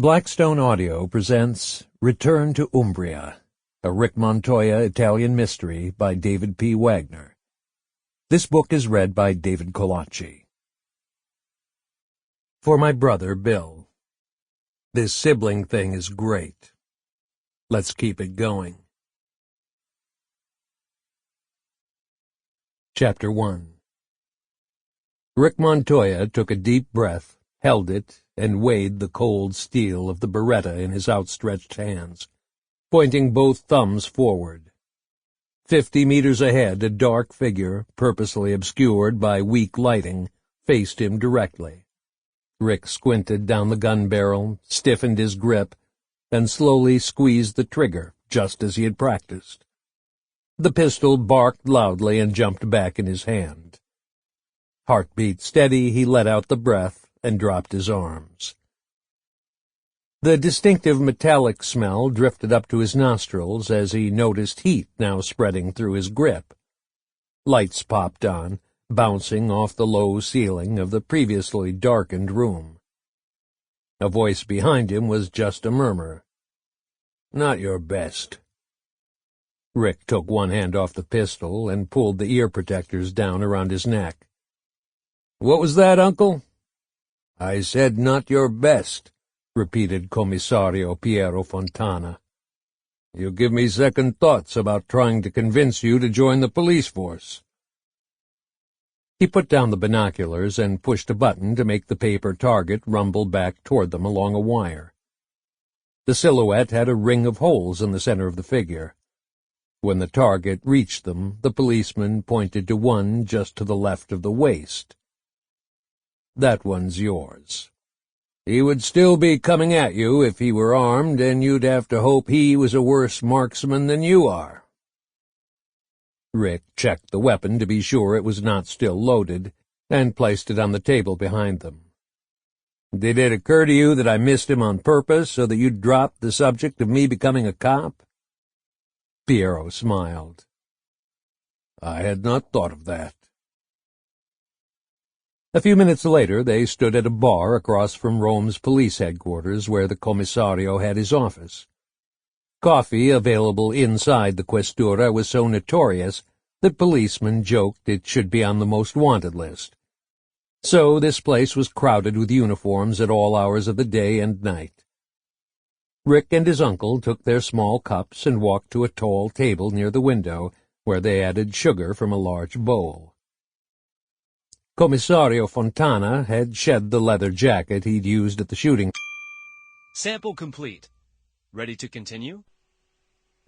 Blackstone Audio presents Return to Umbria, a Rick Montoya Italian mystery by David P. Wagner. This book is read by David Colacci. For my brother, Bill. This sibling thing is great. Let's keep it going. Chapter 1. Rick Montoya took a deep breath, held it, and weighed the cold steel of the Beretta in his outstretched hands, pointing both thumbs forward. 50 meters ahead, a dark figure, purposely obscured by weak lighting, faced him directly. Rick squinted down the gun barrel, stiffened his grip, and slowly squeezed the trigger, just as he had practiced. The pistol barked loudly and jumped back in his hand. Heartbeat steady, he let out the breath and dropped his arms. The distinctive metallic smell drifted up to his nostrils as he noticed heat now spreading through his grip. Lights popped on, bouncing off the low ceiling of the previously darkened room. A voice behind him was just a murmur. "Not your best." Rick took one hand off the pistol and pulled the ear protectors down around his neck. "What was that, Uncle?" "I said not your best," repeated Commissario Piero Fontana. "You give me second thoughts about trying to convince you to join the police force." He put down the binoculars and pushed a button to make the paper target rumble back toward them along a wire. The silhouette had a ring of holes in the center of the figure. When the target reached them, the policeman pointed to one just to the left of the waist. "That one's yours. He would still be coming at you if he were armed, and you'd have to hope he was a worse marksman than you are." Rick checked the weapon to be sure it was not still loaded, and placed it on the table behind them. "Did it occur to you that I missed him on purpose so that you'd drop the subject of me becoming a cop?" Piero smiled. "I had not thought of that." A few minutes later, they stood at a bar across from Rome's police headquarters where the commissario had his office. Coffee available inside the questura was so notorious that policemen joked it should be on the most wanted list. So this place was crowded with uniforms at all hours of the day and night. Rick and his uncle took their small cups and walked to a tall table near the window, where they added sugar from a large bowl. Commissario Fontana had shed the leather jacket he'd used at the shooting. "Sample complete. Ready to continue?"